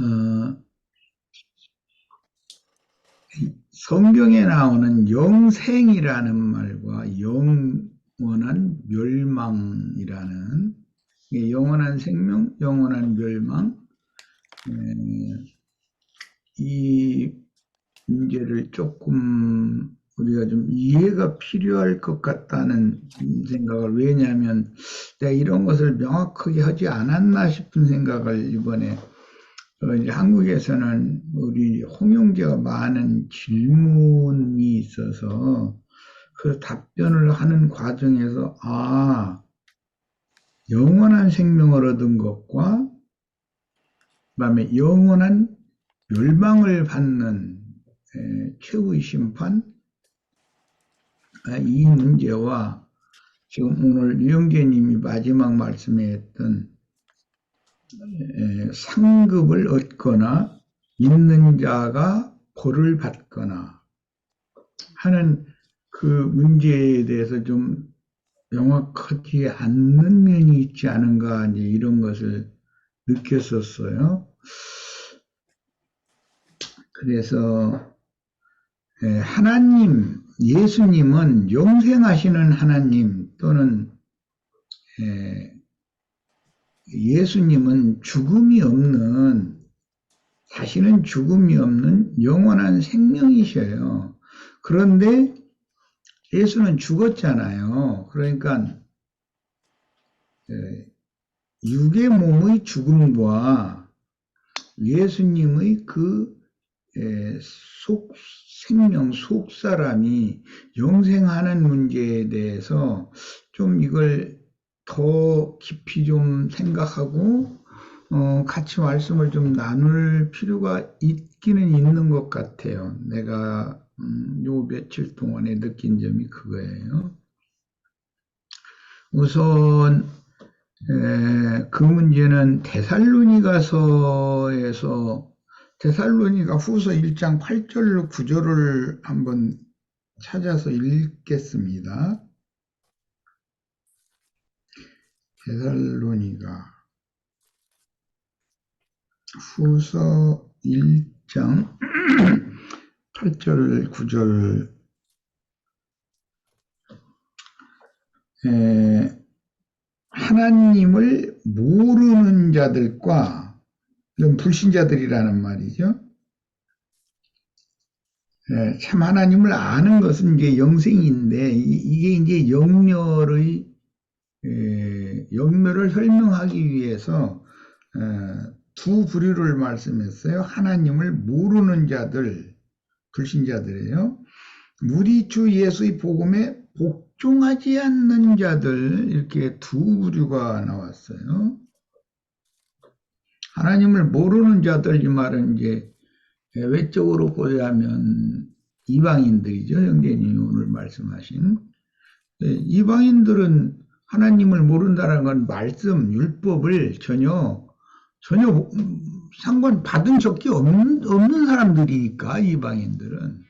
어, 성경에 나오는 영생이라는 말과 영원한 멸망이라는, 영원한 생명, 영원한 멸망, 이 문제를 조금 우리가 좀 이해가 필요할 것 같다는 생각을, 왜냐하면 내가 이런 것을 명확하게 하지 않았나 싶은 생각을 이번에, 이제 한국에서는 우리 홍영재가 많은 질문이 있어서 그 답변을 하는 과정에서, 영원한 생명을 얻은 것과 그다음에 영원한 멸망을 받는 최후의 심판, 이 문제와 지금 오늘 유영재님이 마지막 말씀에 했던 상급을 얻거나 믿는 자가 벌을 받거나 하는 그 문제에 대해서 좀 명확하지 않는 면이 있지 않은가, 이제 이런 것을 느꼈었어요. 그래서 하나님, 예수님은 영생하시는 하나님, 또는 예수님은 죽음이 없는, 다시는 죽음이 없는 영원한 생명이셔요. 그런데 예수는 죽었잖아요. 그러니까 육의 몸의 죽음과 예수님의 그 생명, 속 사람이 영생하는 문제에 대해서 좀 이걸 더 깊이 좀 생각하고 같이 말씀을 좀 나눌 필요가 있기는 있는 것 같아요. 내가 요 며칠 동안에 느낀 점이 그거예요. 우선 그 문제는 데살로니가 후서 1장 8절 9절을 한번 찾아서 읽겠습니다. 데살로니가 후서 1장 8절 9절, 하나님을 모르는 자들과, 이건 불신자들이라는 말이죠. 참 하나님을 아는 것은 이제 영생인데, 이게 이제 영멸을 설명하기 위해서 두 부류를 말씀했어요. 하나님을 모르는 자들, 불신자들이에요. 우리 주 예수의 복음에 복종하지 않는 자들, 이렇게 두 부류가 나왔어요. 하나님을 모르는 자들, 이 말은 이제 외적으로 보자면 이방인들이죠. 형제님이 오늘 말씀하신. 이방인들은 하나님을 모른다는 건 말씀, 율법을 전혀 상관 받은 적이 없는 사람들이니까, 이방인들은.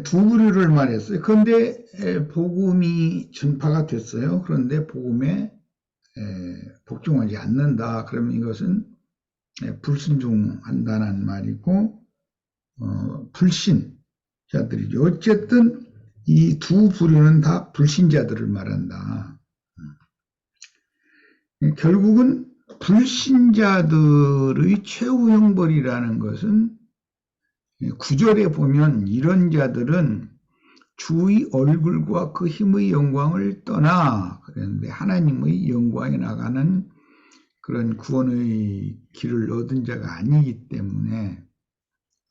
두 부류를 말했어요. 그런데 복음이 전파가 됐어요. 그런데 복음에 복종하지 않는다. 그러면 이것은 불순종한다는 말이고, 불신자들이죠. 어쨌든 이 두 부류는 다 불신자들을 말한다. 결국은 불신자들의 최후 형벌이라는 것은, 9절에 보면 이런 자들은 주의 얼굴과 그 힘의 영광을 떠나, 그랬는데 하나님의 영광에 나가는 그런 구원의 길을 얻은 자가 아니기 때문에,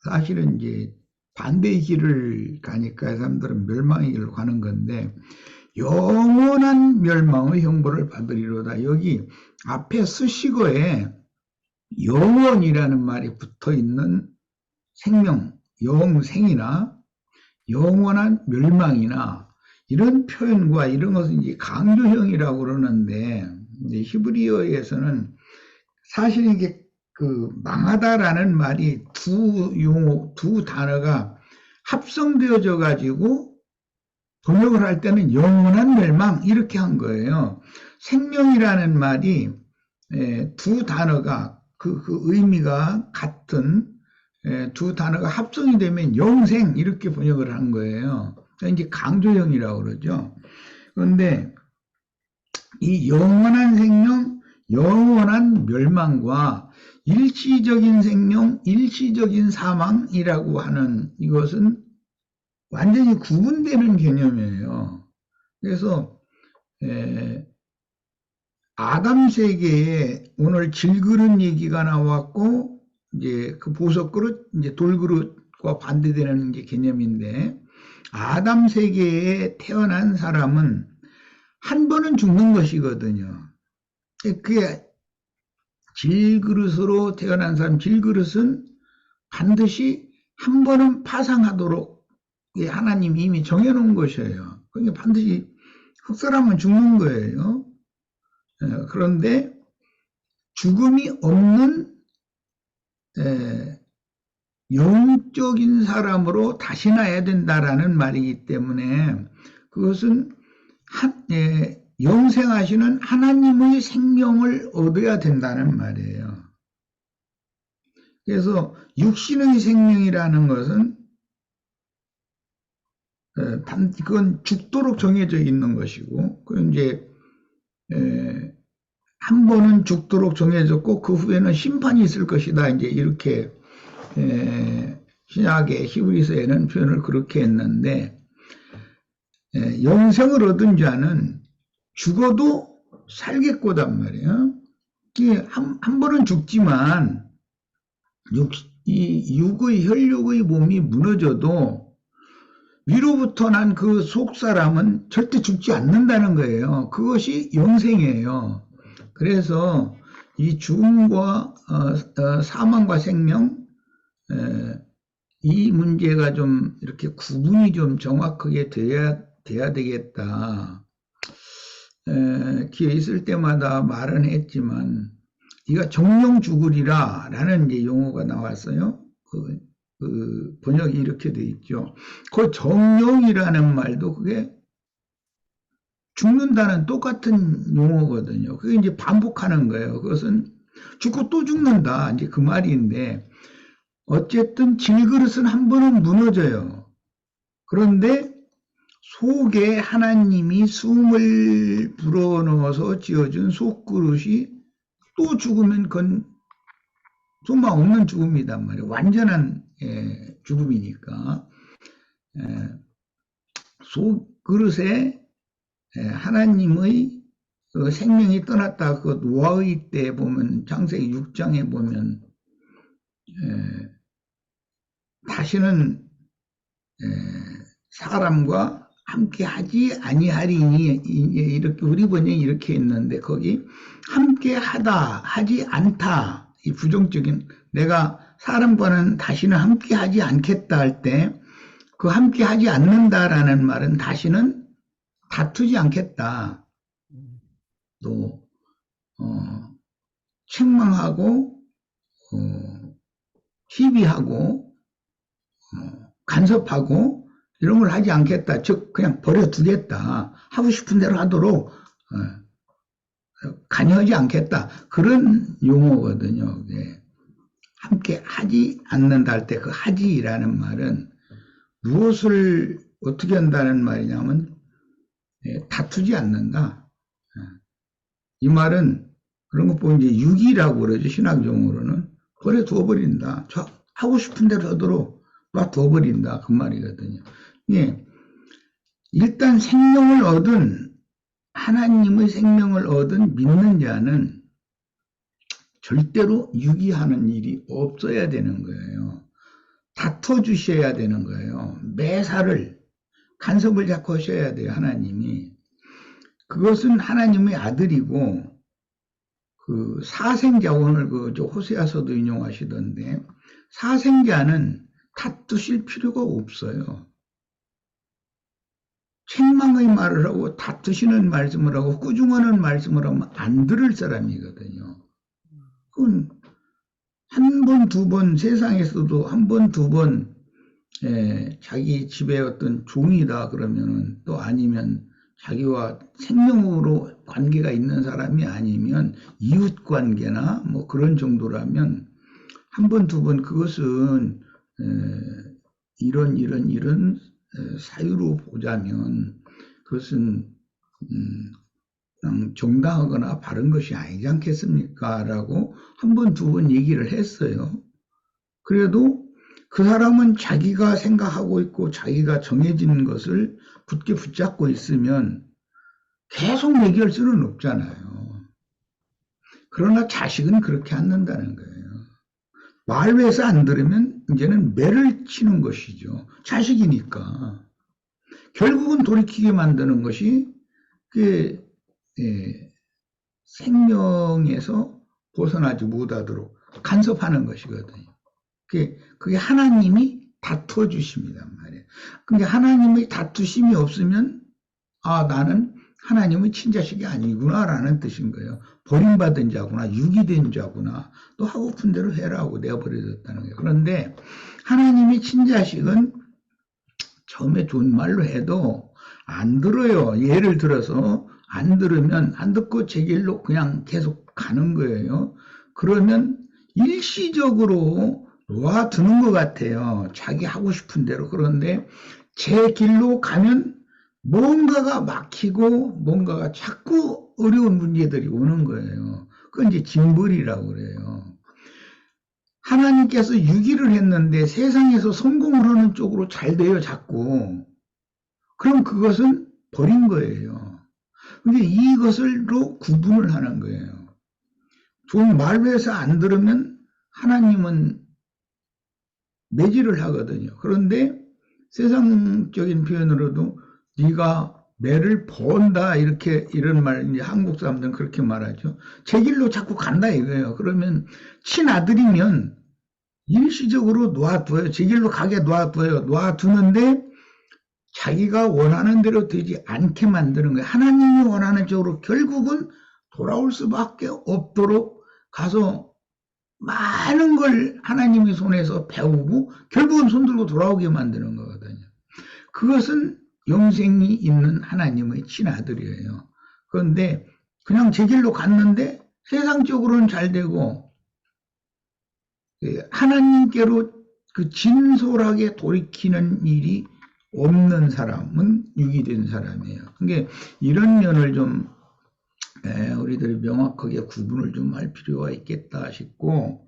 사실은 이제 반대의 길을 가니까 사람들은 멸망의 길을 가는 건데, 영원한 멸망의 형벌을 받으리로다. 여기 앞에 수식어에 영원이라는 말이 붙어 있는 생명, 영생이나 영원한 멸망이나 이런 표현과 이런 것은 이제 강조형이라고 그러는데, 이제 히브리어에서는 사실 이게 그 망하다라는 말이 두 단어가 합성되어져 가지고 번역을 할 때는 영원한 멸망 이렇게 한 거예요. 생명이라는 말이 두 단어가 그 의미가 같은 두 단어가 합성이 되면 영생 이렇게 번역을 한 거예요. 그러니까 이제 강조형이라고 그러죠. 그런데 이 영원한 생명, 영원한 멸망과 일시적인 생명, 일시적인 사망이라고 하는 이것은 완전히 구분되는 개념이에요. 그래서 아담 세계에 오늘 질그릇 얘기가 나왔고 이제 그 보석 그릇, 이제 돌그릇과 반대되는 이제 개념인데 아담 세계에 태어난 사람은 한 번은 죽는 것이거든요. 그게 질그릇으로 태어난 사람, 질그릇은 반드시 한 번은 파상하도록 하나님이 이미 정해놓은 것이에요. 그러니까 반드시 흑사람은 죽는 거예요. 그런데 죽음이 없는 영적인 사람으로 다시 나야 된다라는 말이기 때문에 그것은 영생하시는 하나님의 생명을 얻어야 된다는 말이에요. 그래서 육신의 생명이라는 것은 그건 죽도록 정해져 있는 것이고, 그건 이제 한 번은 죽도록 정해졌고 그 후에는 심판이 있을 것이다. 이제 이렇게 신약의 히브리서에는 표현을 그렇게 했는데 영생을 얻은 자는 죽어도 살겠고단 말이에요. 한 번은 죽지만 이 육의 혈육의 몸이 무너져도 위로부터 난 그 속사람은 절대 죽지 않는다는 거예요. 그것이 영생이에요. 그래서 이 죽음과 사망과 생명 이 문제가 좀 이렇게 구분이 좀 정확하게 돼야 되겠다. 기회 있을 때마다 말은 했지만 네가 정령 죽으리라 라는 이제 용어가 나왔어요. 그 번역이 이렇게 돼 있죠. 그 정령이라는 말도 그게 죽는다는 똑같은 용어거든요. 그게 이제 반복하는 거예요. 그것은 죽고 또 죽는다. 이제 그 말인데, 어쨌든 질그릇은 한 번은 무너져요. 그런데 속에 하나님이 숨을 불어넣어서 지어준 속그릇이 또 죽으면 그건 소망 없는 죽음이단 말이에요. 완전한 죽음이니까. 속그릇에 하나님의 그 생명이 떠났다. 그 노아의 때 보면 창세기 6장에 보면 다시는 사람과 함께 하지 아니하리니 이렇게 우리 번역이 이렇게 있는데 거기 함께 하다 하지 않다 이 부정적인 내가 사람과는 다시는 함께 하지 않겠다 할 때 그 함께 하지 않는다라는 말은 다시는 다투지 않겠다. 또 책망하고 시비하고 간섭하고 이런 걸 하지 않겠다. 즉 그냥 버려두겠다. 하고 싶은 대로 하도록 관여하지 않겠다. 그런 용어거든요. 함께 하지 않는다 할 때 그 하지라는 말은 무엇을 어떻게 한다는 말이냐면 다투지 않는다. 이 말은 그런 것 보면 이제 유기라고 그러죠. 신학 용어로는 버려두어 버린다. 하고 싶은 대로 하도록 놔두어 버린다. 그 말이거든요. 일단 생명을 얻은 하나님의 생명을 얻은 믿는 자는 절대로 유기하는 일이 없어야 되는 거예요. 다퉈 주셔야 되는 거예요. 매사를 간섭을 자꾸 하셔야 돼요. 하나님이. 그것은 하나님의 아들이고 그 사생자 오늘 그 호세아서도 인용하시던데 사생자는 다투실 필요가 없어요. 책망의 말을 하고 다투시는 말씀을 하고 꾸중하는 말씀을 하면 안 들을 사람이거든요. 그건 한 번, 두 번 세상에서도 한 번, 두 번 자기 집에 어떤 종이다 그러면은 또 아니면 자기와 생명으로 관계가 있는 사람이 아니면 이웃 관계나 뭐 그런 정도라면 한 번, 두 번 그것은 이런 사유로 보자면 그것은 정당하거나 바른 것이 아니지 않겠습니까? 라고 한 번, 두 번 얘기를 했어요. 그래도 그 사람은 자기가 생각하고 있고 자기가 정해진 것을 굳게 붙잡고 있으면 계속 얘기할 수는 없잖아요. 그러나 자식은 그렇게 않는다는 거예요. 말해서 안 들으면 이제는 매를 치는 것이죠. 자식이니까. 결국은 돌이키게 만드는 것이 그 생명에서 벗어나지 못하도록 간섭하는 것이거든요. 그게 하나님이 다투어 주십니다 말이에요. 근데 하나님의 다투심이 없으면 나는 하나님의 친자식이 아니구나라는 뜻인 거예요. 버림받은 자구나, 유기된 자구나, 또 하고픈 대로 해라고 내버려졌다는 거예요. 그런데 하나님의 친자식은 처음에 좋은 말로 해도 안 들어요. 예를 들어서 안 들으면 안 듣고 제 길로 그냥 계속 가는 거예요. 그러면 일시적으로 놓아두는 것 같아요. 자기 하고 싶은 대로. 그런데 제 길로 가면 뭔가가 막히고 뭔가가 자꾸 어려운 문제들이 오는 거예요. 그건 이제 징벌이라고 그래요. 하나님께서 유기를 했는데 세상에서 성공을 하는 쪽으로 잘 돼요, 자꾸. 그럼 그것은 버린 거예요. 근데 이것을로 구분을 하는 거예요. 좋은 말로 해서 안 들으면 하나님은 매질을 하거든요. 그런데 세상적인 표현으로도 네가 매를 본다 이런 말 이제 한국 사람들은 그렇게 말하죠. 제 길로 자꾸 간다 이거예요. 그러면 친아들이면 일시적으로 놔둬요. 제 길로 가게 놔둬요. 놔두는데 자기가 원하는 대로 되지 않게 만드는 거예요. 하나님이 원하는 쪽으로 결국은 돌아올 수밖에 없도록 가서 많은 걸 하나님의 손에서 배우고 결국은 손들고 돌아오게 만드는 거거든요. 그것은 영생이 있는 하나님의 친아들이에요. 그런데 그냥 제 길로 갔는데 세상적으로는 잘 되고 하나님께로 그 진솔하게 돌이키는 일이 없는 사람은 유기된 사람이에요. 그러니까 이런 면을 좀 우리들이 명확하게 구분을 좀 할 필요가 있겠다 싶고,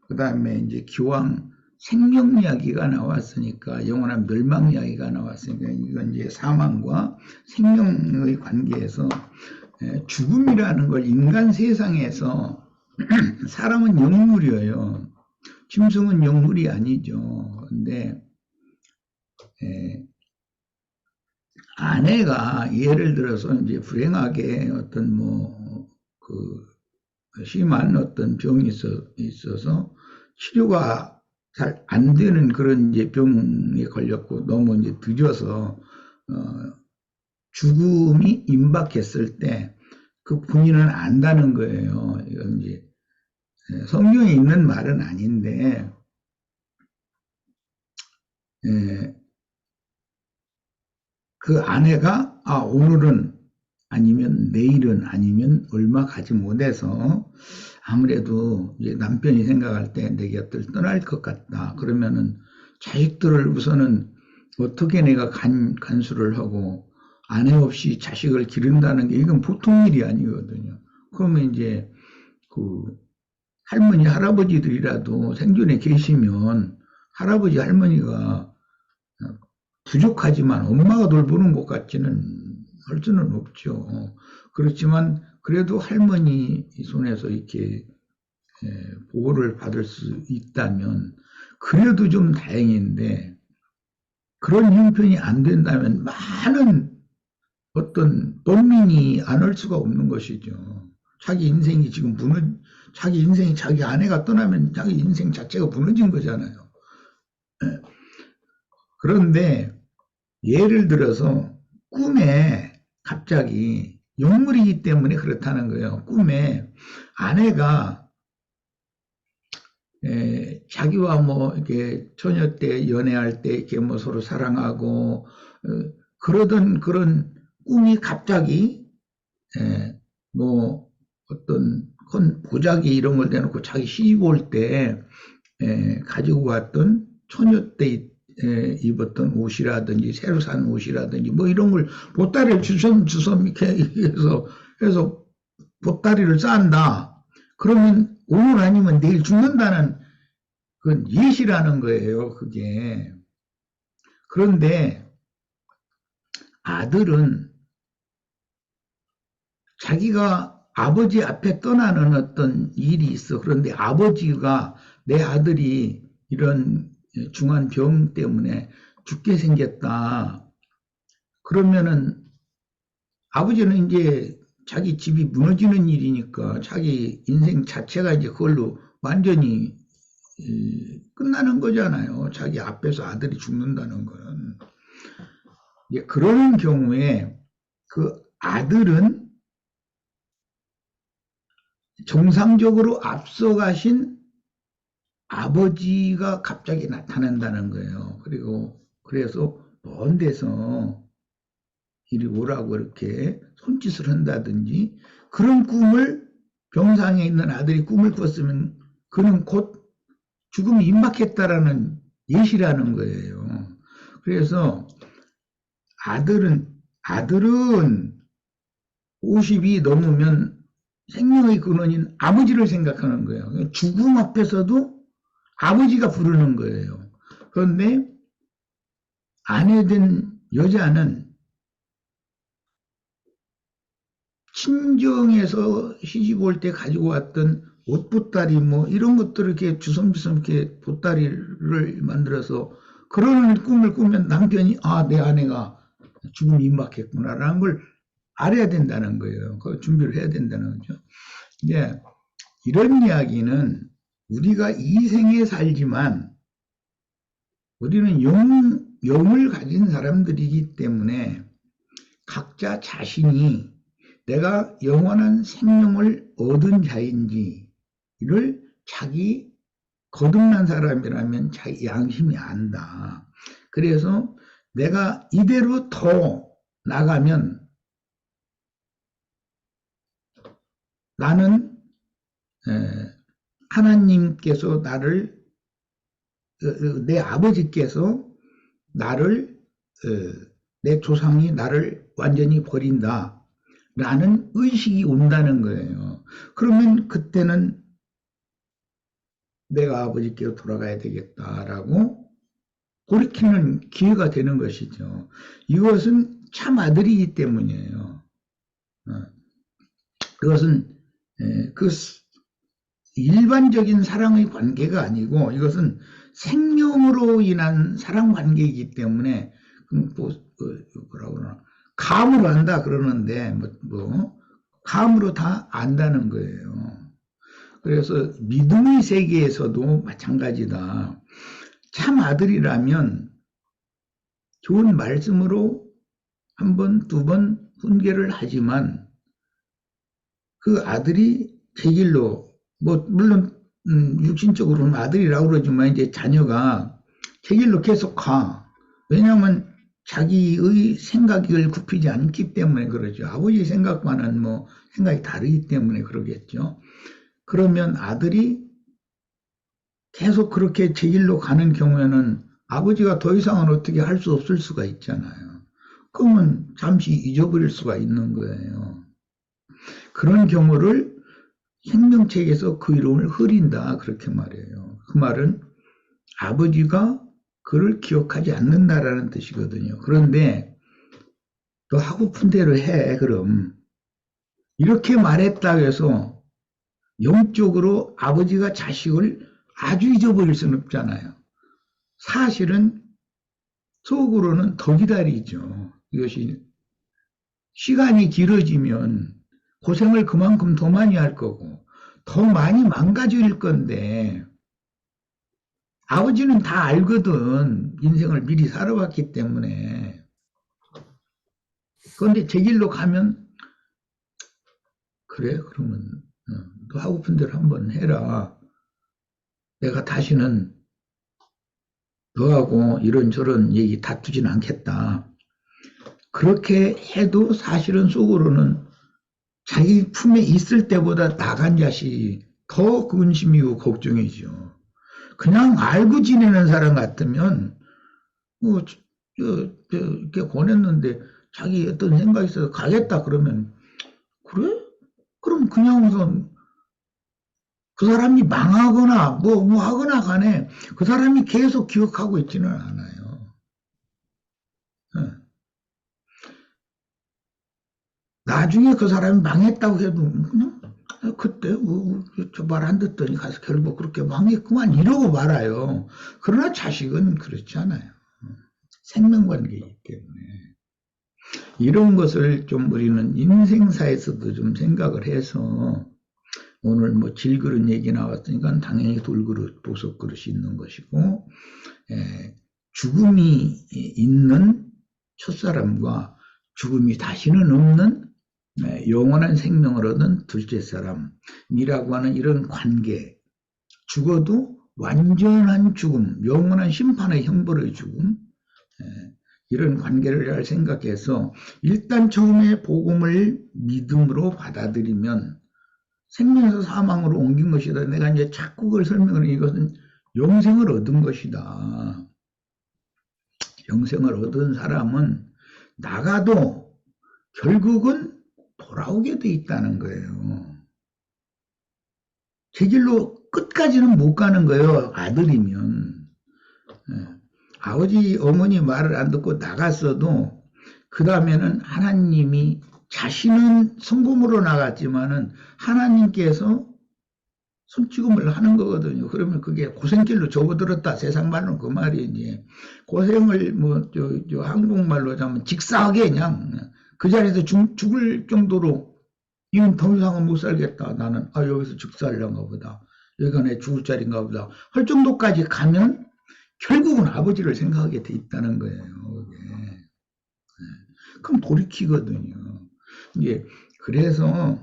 그 다음에 이제 기왕 생명 이야기가 나왔으니까, 영원한 멸망 이야기가 나왔으니까, 이건 이제 사망과 생명의 관계에서 죽음이라는 걸 인간 세상에서 사람은 영물이에요. 짐승은 영물이 아니죠. 근데 아내가 예를 들어서 이제 불행하게 어떤 심한 어떤 병이 있어서 치료가 잘 안 되는 그런 이제 병에 걸렸고 너무 이제 늦어서 죽음이 임박했을 때 그 본인은 안다는 거예요. 이건 이제 성경에 있는 말은 아닌데 그 아내가 오늘은 아니면 내일은 아니면 얼마 가지 못해서 아무래도 이제 남편이 생각할 때 내 곁을 떠날 것 같다. 그러면은 자식들을 우선은 어떻게 내가 간수를 하고 아내 없이 자식을 기른다는 게 이건 보통 일이 아니거든요. 그러면 이제 그 할머니 할아버지들이라도 생존에 계시면 할아버지 할머니가 부족하지만 엄마가 돌보는 것 같지는 할 수는 없죠. 그렇지만 그래도 할머니 손에서 이렇게 보호를 받을 수 있다면 그래도 좀 다행인데 그런 형편이 안 된다면 많은 어떤 농민이 안 할 수가 없는 것이죠. 자기 인생이 지금 자기 인생이 자기 아내가 떠나면 자기 인생 자체가 무너진 거잖아요. 그런데 예를 들어서 꿈에 갑자기 영물이기 때문에 그렇다는 거예요. 꿈에 아내가 자기와 이렇게 처녀 때 연애할 때 이렇게 서로 사랑하고 그러던 그런 꿈이 갑자기 뭐 어떤 보자기 이런 걸 대놓고 자기 시집 올 때 가지고 왔던 처녀 때 입었던 옷이라든지 새로 산 옷이라든지 뭐 이런 걸 보따리를 주섬주섬 이렇게 해서 보따리를 싼다. 그러면 오늘 아니면 내일 죽는다는 그건 예시라는 거예요, 그게. 그런데 아들은 자기가 아버지 앞에 떠나는 어떤 일이 있어. 그런데 아버지가 내 아들이 이런 중한 병 때문에 죽게 생겼다. 그러면은 아버지는 이제 자기 집이 무너지는 일이니까 자기 인생 자체가 이제 그걸로 완전히 끝나는 거잖아요. 자기 앞에서 아들이 죽는다는 거는. 그런 경우에 그 아들은 정상적으로 앞서가신 아버지가 갑자기 나타난다는 거예요. 그래서 먼 데서 이리 오라고 이렇게 손짓을 한다든지 그런 꿈을 병상에 있는 아들이 꿈을 꿨으면 그는 곧 죽음이 임박했다라는 예시라는 거예요. 그래서 아들은 50이 넘으면 생명의 근원인 아버지를 생각하는 거예요. 죽음 앞에서도 아버지가 부르는 거예요. 그런데 아내 된 여자는 친정에서 시집 올 때 가지고 왔던 옷보따리 뭐 이런 것들을 이렇게 주섬주섬 이렇게 보따리를 만들어서 그런 꿈을 꾸면 남편이 내 아내가 죽음이 임박했구나라는 걸 알아야 된다는 거예요. 그 준비를 해야 된다는 거죠. 이제 이런 이야기는 우리가 이 생에 살지만 우리는 영을 가진 사람들이기 때문에 각자 자신이 내가 영원한 생명을 얻은 자인지를 자기 거듭난 사람이라면 자기 양심이 안다. 그래서 내가 이대로 더 나가면 나는 하나님께서 나를 내 아버지께서 나를 내 조상이 나를 완전히 버린다 라는 의식이 온다는 거예요. 그러면 그때는 내가 아버지께로 돌아가야 되겠다라고 돌이키는 기회가 되는 것이죠. 이것은 참 아들이기 때문이에요. 그것은 그 일반적인 사랑의 관계가 아니고 이것은 생명으로 인한 사랑 관계이기 때문에 뭐라고 그러나 감으로 안다 그러는데 감으로 다 안다는 거예요. 그래서 믿음의 세계에서도 마찬가지다. 참 아들이라면 좋은 말씀으로 한 번, 두 번 훈계를 하지만 그 아들이 제 길로 물론 육신적으로는 아들이라고 그러지만 이제 자녀가 제 길로 계속 가. 왜냐하면 자기의 생각을 굽히지 않기 때문에 그러죠. 아버지 생각과는 생각이 다르기 때문에 그러겠죠. 그러면 아들이 계속 그렇게 제 길로 가는 경우에는 아버지가 더 이상은 어떻게 할 수 없을 수가 있잖아요. 그러면 잠시 잊어버릴 수가 있는 거예요. 그런 경우를 생명책에서 그 이름을 흐린다 그렇게 말해요. 그 말은 아버지가 그를 기억하지 않는다라는 뜻이거든요. 그런데 너 하고픈 대로 해 그럼 이렇게 말했다고 해서 영적으로 아버지가 자식을 아주 잊어버릴 수는 없잖아요. 사실은 속으로는 더 기다리죠. 이것이 시간이 길어지면 고생을 그만큼 더 많이 할 거고 더 많이 망가질 건데 아버지는 다 알거든. 인생을 미리 살아왔기 때문에. 그런데 제 길로 가면 그래 그러면 너 하고픈 대로 한번 해라. 내가 다시는 너하고 이런저런 얘기 다투진 않겠다. 그렇게 해도 사실은 속으로는 자기 품에 있을 때보다 나간 자식이 더 근심이고 걱정이죠. 그냥 알고 지내는 사람 같으면 뭐 이렇게 권했는데 자기 어떤 생각이 있어서 가겠다 그러면 그래? 그럼 그냥 우선 그 사람이 망하거나 뭐 하거나 간에 그 사람이 계속 기억하고 있지는 않아요. 예. 나중에 그 사람이 망했다고 해도 그냥 그때 저 말 안 듣더니 가서 결국 그렇게 망했구만 이러고 말아요. 그러나 자식은 그렇지 않아요. 생명관계이기 때문에. 이런 것을 좀 우리는 인생사에서도 좀 생각을 해서 오늘 뭐 질그릇 얘기 나왔으니까 당연히 돌그릇, 보석그릇이 있는 것이고 죽음이 있는 첫사람과 죽음이 다시는 없는 영원한 생명을 얻은 둘째 사람이라고 하는 이런 관계, 죽어도 완전한 죽음, 영원한 심판의 형벌의 죽음, 이런 관계를 잘 생각해서 일단 처음에 복음을 믿음으로 받아들이면 생명에서 사망으로 옮긴 것이다. 내가 이제 자꾸 그걸 설명을 해. 이것은 영생을 얻은 것이다. 영생을 얻은 사람은 나가도 결국은 돌아오게 돼 있다는 거예요. 제 길로 끝까지는 못 가는 거예요. 아들이면. 아버지, 어머니 말을 안 듣고 나갔어도 그 다음에는 하나님이 자신은 성공으로 나갔지만은 하나님께서 손찌검을 하는 거거든요. 그러면 그게 고생길로 접어들었다. 세상 말로는 그 말이지. 고생을 한국말로 하면 직사하게 그냥 그 자리에서 죽을 정도로 이건 더 이상은 못 살겠다. 나는 여기서 직사하려는가 보다. 여기가 내 죽을 자리인가 보다. 할 정도까지 가면 결국은 아버지를 생각하게 돼 있다는 거예요. 그럼 돌이키거든요. 이제 그래서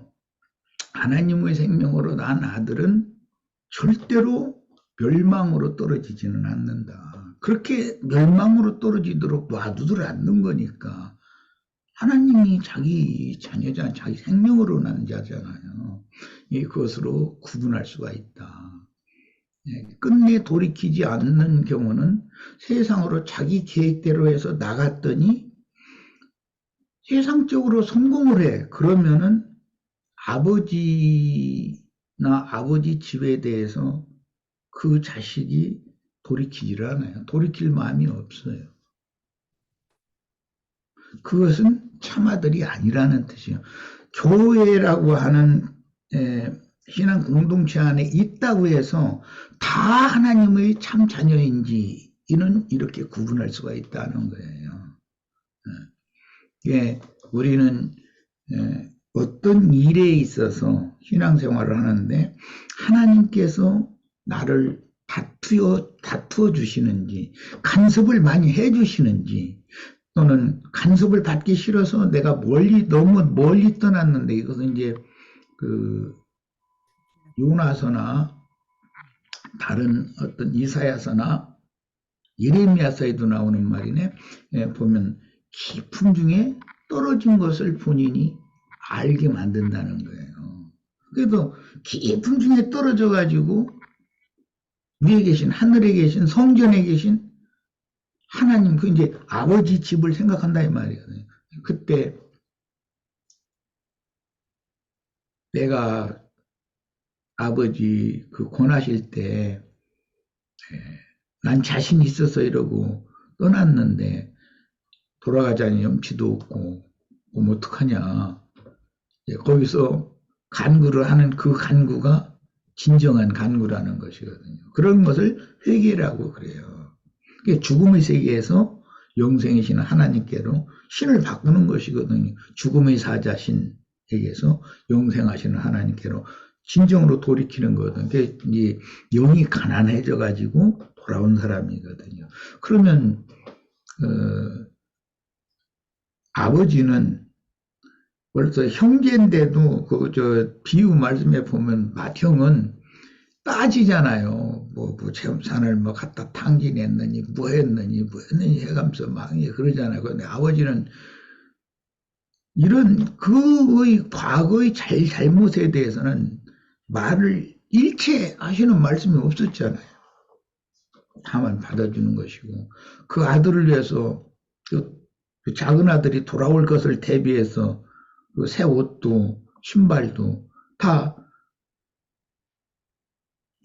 하나님의 생명으로 난 아들은 절대로 멸망으로 떨어지지는 않는다. 그렇게 멸망으로 떨어지도록 놔두들 않는 거니까 하나님이 자기 자녀자, 자기 생명으로 난 자잖아요. 그것으로 구분할 수가 있다. 끝내 돌이키지 않는 경우는 세상으로 자기 계획대로 해서 나갔더니 세상적으로 성공을 해. 그러면은 아버지나 아버지 집에 대해서 그 자식이 돌이키지를 않아요. 돌이킬 마음이 없어요. 그것은 참아들이 아니라는 뜻이에요. 교회라고 하는 신앙 공동체 안에 있다고 해서 다 하나님의 참 자녀인지는 이렇게 구분할 수가 있다는 거예요. 우리는 어떤 일에 있어서 신앙생활을 하는데 하나님께서 나를 다투어 주시는지 간섭을 많이 해 주시는지 또는 간섭을 받기 싫어서 내가 너무 멀리 떠났는데 이것은 이제 그 요나서나 다른 어떤 이사야서나 예레미야서에도 나오는 말이네. 보면 깊음 중에 떨어진 것을 본인이 알게 만든다는 거예요. 그래도 깊은 중에 떨어져 가지고 위에 계신 하늘에 계신 성전에 계신 하나님 그 이제 아버지 집을 생각한다 이 말이에요. 그때 내가 아버지 그 권하실 때 난 자신 있어서 이러고 떠났는데 돌아가자니 염치도 없고 그럼 어떡하냐. 거기서 간구를 하는 그 간구가 진정한 간구라는 것이거든요. 그런 것을 회개라고 그래요. 죽음의 세계에서 영생이신 하나님께로 신을 바꾸는 것이거든요. 죽음의 사자신에게서 영생하시는 하나님께로 진정으로 돌이키는 거거든요. 이제 영이 가난해져 가지고 돌아온 사람이거든요. 그러면 아버지는 벌써 형제인데도 비유 말씀에 보면 맏형은 따지잖아요. 재산을 갖다 탕진했느니, 뭐 했느니 해가면서 막 그러잖아요. 근데 아버지는 이런 그의 과거의 잘못에 대해서는 말을 일체 하시는 말씀이 없었잖아요. 다만 받아주는 것이고 그 아들을 위해서 그 작은 아들이 돌아올 것을 대비해서 그 새 옷도 신발도 다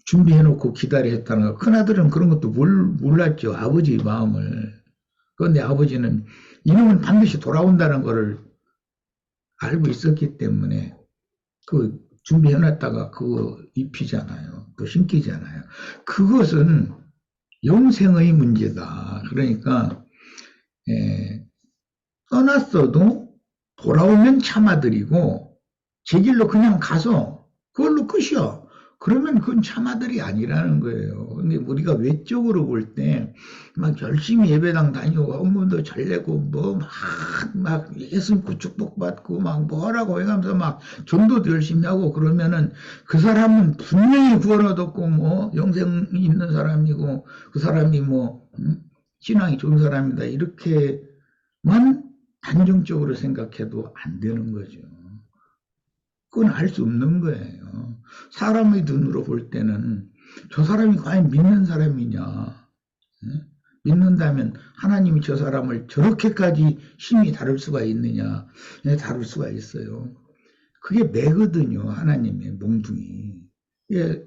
준비해놓고 기다렸다는 거. 큰아들은 그런 것도 몰랐죠. 아버지의 마음을. 그런데 아버지는 이놈은 반드시 돌아온다는 것을 알고 있었기 때문에 그 준비해놨다가 그거 입히잖아요. 또 신기잖아요. 그것은 영생의 문제다. 그러니까 떠났어도 돌아오면 참아들이고 제 길로 그냥 가서 그걸로 끝이야. 그러면 그건 참아들이 아니라는 거예요. 근데 우리가 외적으로 볼 때 막 열심히 예배당 다니고 헌금도 잘 내고 뭐 막 예수님 축복 받고 막 뭐라고 해가면서 막 전도도 열심히 하고 그러면은 그 사람은 분명히 구원 얻었고 뭐 영생이 있는 사람이고 그 사람이 뭐 신앙이 좋은 사람이다 이렇게만 단정적으로 생각해도 안 되는 거죠. 그건 알 수 없는 거예요. 사람의 눈으로 볼 때는 저 사람이 과연 믿는 사람이냐. 믿는다면 하나님이 저 사람을 저렇게까지 힘이 다룰 수가 있느냐. 다룰 수가 있어요. 그게 매거든요. 하나님의 몽둥이.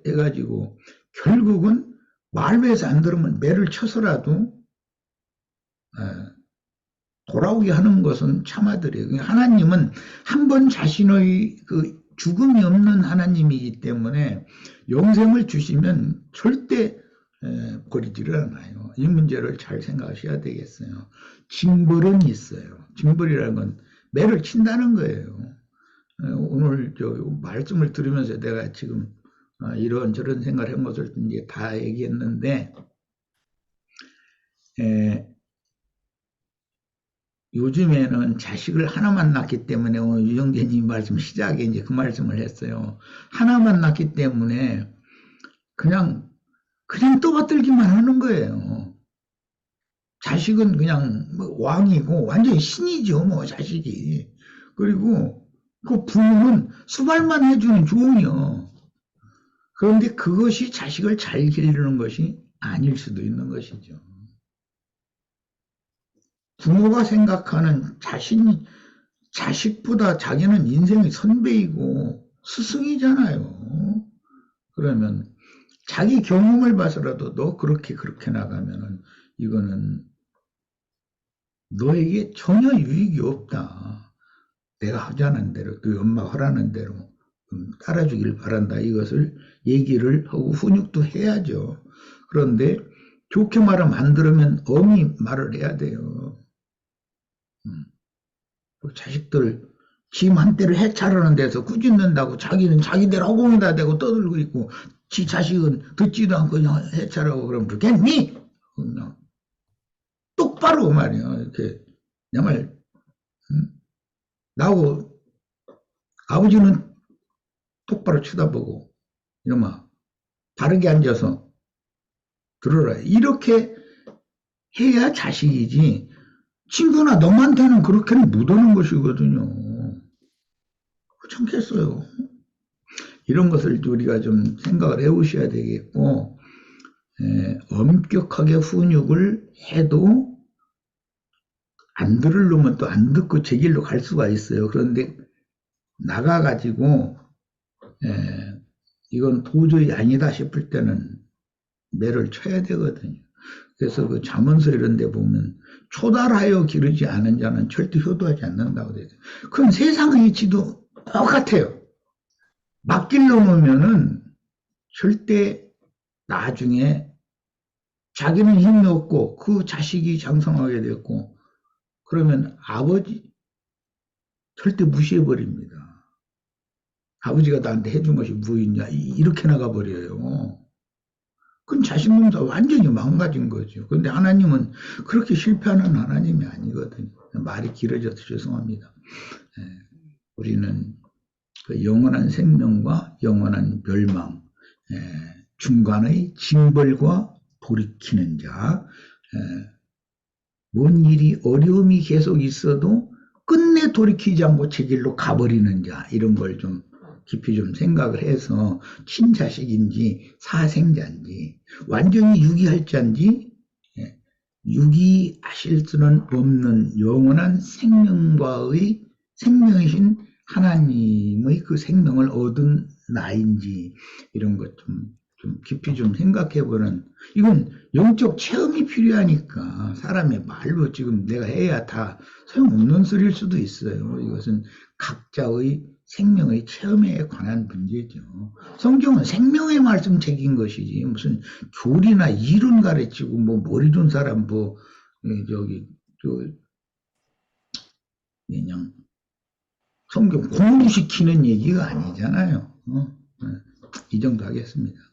해가지고 결국은 말배에서 안 들으면 매를 쳐서라도 돌아오게 하는 것은 참아들이에요. 하나님은 한 번 자신의 그 죽음이 없는 하나님이기 때문에 영생을 주시면 절대 버리지를 않아요. 이 문제를 잘 생각하셔야 되겠어요. 징벌은 있어요. 징벌이라는 건 매를 친다는 거예요. 오늘 저 말씀을 들으면서 내가 지금 이런저런 생각을 한 것을 이제 다 얘기했는데 요즘에는 자식을 하나만 낳기 때문에 오늘 유정재님 말씀 시작에 이제 그 말씀을 했어요. 하나만 낳기 때문에 그냥 떠받들기만 하는 거예요. 자식은 그냥 뭐 왕이고 완전히 신이죠, 뭐 자식이. 그리고 그 부모는 수발만 해주는 조언이요. 그런데 그것이 자식을 잘 기르는 것이 아닐 수도 있는 것이죠. 부모가 생각하는 자식보다 자기는 인생의 선배이고 스승이잖아요. 그러면 자기 경험을 봐서라도 너 그렇게 나가면은 이거는 너에게 전혀 유익이 없다. 내가 하자는 대로 그 엄마가 하라는 대로 따라주길 바란다. 이것을 얘기를 하고 훈육도 해야죠. 그런데 좋게 말하면 안 들으면 엄히 말을 해야 돼요. 자식들 지 맘대로 해차르는 데서 꾸짖는다고 자기는 자기대로 허공에다 대고 떠들고 있고 지 자식은 듣지도 않고 그냥 해차르고 그러면 그렇겠니? 그냥 똑바로 말이야. 이렇게 내 말 나하고 아버지는 똑바로 쳐다보고 이놈아 바르게 앉아서 들어라. 이렇게 해야 자식이지 친구나 너한테는 그렇게는 못 오는 것이거든요. 참겠어요. 이런 것을 우리가 좀 생각을 해보셔야 되겠고 엄격하게 훈육을 해도 안 들을 놈은 또 안 듣고 제 길로 갈 수가 있어요. 그런데 나가가지고 이건 도저히 아니다 싶을 때는 매를 쳐야 되거든요. 그래서 그 잠언서 이런 데 보면 초달하여 기르지 않은 자는 절대 효도하지 않는다고 되죠. 그럼 세상의 이치도 똑같아요. 막 길러놓으면은 절대 나중에 자기는 힘이 없고 그 자식이 장성하게 됐고 그러면 아버지 절대 무시해버립니다. 아버지가 나한테 해준 것이 뭐있냐 이렇게 나가버려요. 그건 자식 농사 완전히 망가진 거죠. 그런데 하나님은 그렇게 실패하는 하나님이 아니거든요. 말이 길어져서 죄송합니다. 우리는 그 영원한 생명과 영원한 멸망, 중간의 징벌과 돌이키는 자, 뭔 일이 어려움이 계속 있어도 끝내 돌이키지 않고 제 길로 가버리는 자, 이런 걸 좀 깊이 좀 생각을 해서 친자식인지 사생자인지 완전히 유기할 자인지 유기하실 수는 없는 영원한 생명과의 생명이신 하나님의 그 생명을 얻은 나인지 이런 것 좀 깊이 좀 생각해보는, 이건 영적 체험이 필요하니까 사람의 말로 지금 내가 해야 다 소용없는 소리일 수도 있어요. 이것은 각자의 생명의 체험에 관한 문제죠. 성경은 생명의 말씀 책인 것이지 무슨 교리나 이론 가르치고 뭐 머리 좋은 사람 뭐 저기 그냥 성경 공부시키는 얘기가 아니잖아요. 이 정도 하겠습니다.